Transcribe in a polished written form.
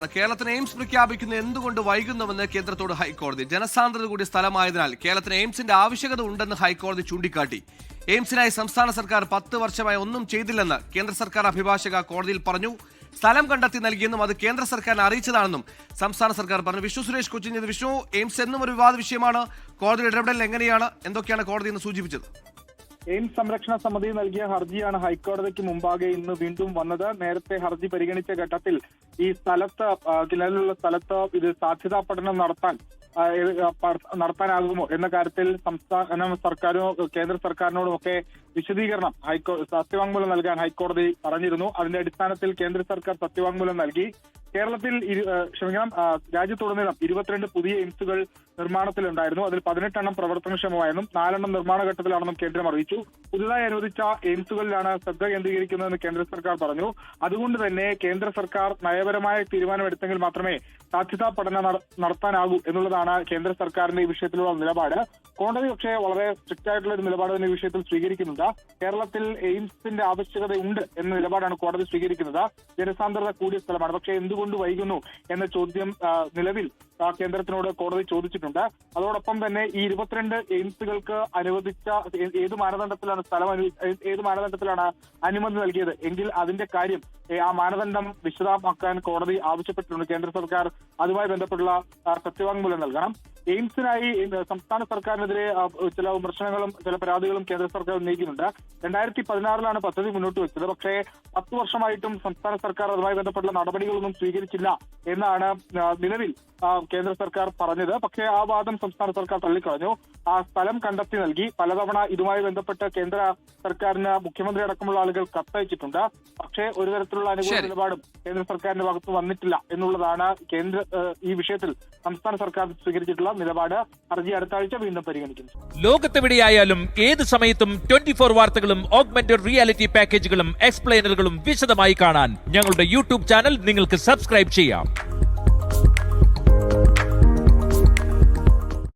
കേരളത്തിന് എയിംസ് പ്രഖ്യാപിക്കുന്നത് എന്തുകൊണ്ട് വൈകുന്നുവെന്ന് കേന്ദ്രത്തോട് ഹൈക്കോടതി. ജനസാന്ദ്രത കൂടിയ സ്ഥലമായതിനാൽ കേരളത്തിന് എയിംസിന്റെ ആവശ്യകത ഉണ്ടെന്ന് ഹൈക്കോടതി ചൂണ്ടിക്കാട്ടി. എയിംസിനായി സംസ്ഥാന സർക്കാർ 10 വർഷമായി ഒന്നും ചെയ്തില്ലെന്ന് കേന്ദ്ര സർക്കാർ അഭിഭാഷക കോടതിയിൽ പറഞ്ഞു. സ്ഥലം കണ്ടെത്തി നൽകിയെന്നും അത് കേന്ദ്ര സർക്കാരിനെ അറിയിച്ചതാണെന്നും സംസ്ഥാന സർക്കാർ പറഞ്ഞു. വിഷ്ണു സുരേഷ് കൊച്ചിൻ. വിഷ്ണു, എയിംസ് എന്നും ഒരു വിവാദ വിഷയമാണ്. കോടതിയുടെ ഇടപെടൽ എങ്ങനെയാണ്, എന്തൊക്കെയാണ് കോടതി ഇന്ന് സൂചിപ്പിച്ചത്? എയിംസ് സംരക്ഷണ സമിതി നൽകിയ ഹർജിയാണ് ഹൈക്കോടതിക്ക് മുമ്പാകെ ഇന്ന് വീണ്ടും വന്നത്. നേരത്തെ ഹർജി പരിഗണിച്ച ഘട്ടത്തിൽ ഈ സ്ഥലത്ത് നിലവിലുള്ള സ്ഥലത്ത് ഇത് സാധ്യതാ പഠനം നടത്താനാകുമോ എന്ന കാര്യത്തിൽ സംസ്ഥാന സർക്കാരും കേന്ദ്ര സർക്കാരിനോടും ഒക്കെ വിശദീകരണം സത്യവാങ്മൂലം നൽകാൻ ഹൈക്കോടതി പറഞ്ഞിരുന്നു. അതിന്റെ അടിസ്ഥാനത്തിൽ കേന്ദ്ര സർക്കാർ സത്യവാങ്മൂലം നൽകി. കേരളത്തിൽ രാജ്യത്തുടനീളം 22 പുതിയ എയിംസുകൾ നിർമ്മാണത്തിലുണ്ടായിരുന്നു. അതിൽ 18 പ്രവർത്തനക്ഷമമായെന്നും 4 നിർമ്മാണ ഘട്ടത്തിലാണെന്നും കേന്ദ്രം അറിയിച്ചു. പുതുതായി അനുവദിച്ച എയിംസുകളിലാണ് ശ്രദ്ധ കേന്ദ്രീകരിക്കുന്നതെന്ന് കേന്ദ്ര സർക്കാർ പറഞ്ഞു. അതുകൊണ്ട് തന്നെ കേന്ദ്ര സർക്കാർ നയപരമായ തീരുമാനമെടുത്തെങ്കിൽ മാത്രമേ സാധ്യതാ പഠനം നടത്താനാകൂ എന്നുള്ളതാണ് കേന്ദ്ര സർക്കാരിന്റെ ഈ വിഷയത്തിലുള്ള നിലപാട്. കോടതി പക്ഷേ വളരെ സ്ട്രിക്റ്റ് ആയിട്ടുള്ള ഒരു നിലപാട് തന്നെ ഈ വിഷയത്തിൽ സ്വീകരിക്കുന്നുണ്ട്. കേരളത്തിൽ എയിംസിന്റെ ആവശ്യകത ഉണ്ട് എന്ന നിലപാടാണ് കോടതി സ്വീകരിക്കുന്നത്. ജനസാന്ദ്രത കൂടിയ സ്ഥലമാണ്, പക്ഷേ എന്തുകൊണ്ട് വൈകുന്നു എന്ന ചോദ്യം നിലവിൽ കേന്ദ്രത്തിനോട് കോടതി ചോദിച്ചിട്ടുണ്ട്. അതോടൊപ്പം തന്നെ ഈ 22 എയിംസുകൾക്ക് അനുവദിച്ച ഏത് മാനദണ്ഡത്തിലാണ് അനുമതി നൽകിയത് എങ്കിൽ അതിന്റെ കാര്യം ആ മാനദണ്ഡം വിശദമാക്കാൻ കോടതി ആവശ്യപ്പെട്ടിട്ടുണ്ട്. കേന്ദ്ര സർക്കാർ അതുമായി ബന്ധപ്പെട്ടുള്ള സത്യവാങ്മൂലം നൽകണം. എയിംസിനായി സംസ്ഥാന സർക്കാരിനെതിരെ ചില വിമർശനങ്ങളും ചില പരാതികളും കേന്ദ്ര സർക്കാർ ഉന്നയിക്കുന്നുണ്ട്. 2016 പദ്ധതി മുന്നോട്ട് വെച്ചത്. പക്ഷേ 10 വർഷമായിട്ടും സംസ്ഥാന സർക്കാർ അതുമായി ബന്ധപ്പെട്ടുള്ള നടപടികളൊന്നും സ്വീകരിച്ചില്ല എന്നാണ് നിലവിൽ കേന്ദ്ര സർക്കാർ പറഞ്ഞത്. പക്ഷേ ആ വാദം സംസ്ഥാന സർക്കാർ തള്ളിക്കളഞ്ഞു. ആ സ്ഥലം കണ്ടെത്തി നൽകി. പലതവണ ഇതുമായി ബന്ധപ്പെട്ട് കേന്ദ്ര സർക്കാരിന് മുഖ്യമന്ത്രി അടക്കമുള്ള ആളുകൾ കത്തയച്ചിട്ടുണ്ട്. പക്ഷേ ഒരു തരത്തിലുള്ള അനുകൂല നിലപാടും കേന്ദ്ര സർക്കാരിന്റെ ഭാഗത്ത് വന്നിട്ടില്ല എന്നുള്ളതാണ് ഈ വിഷയത്തിൽ സംസ്ഥാന സർക്കാർ സ്വീകരിച്ചിട്ടുള്ള നിലപാട്. ഹർജി അടുത്ത ആഴ്ച വീണ്ടും പരിഗണിക്കുന്നു. ലോകത്തെവിടെയായാലും ഏത് സമയത്തും 24 വാർത്തകളും ഓഗ്മെന്റഡ് റിയാലിറ്റി പാക്കേജുകളും എക്സ്പ്ലെയിനറുകളും വിശദമായി കാണാൻ ഞങ്ങളുടെ യൂട്യൂബ് ചാനൽ നിങ്ങൾക്ക് സബ്സ്ക്രൈബ് ചെയ്യാം.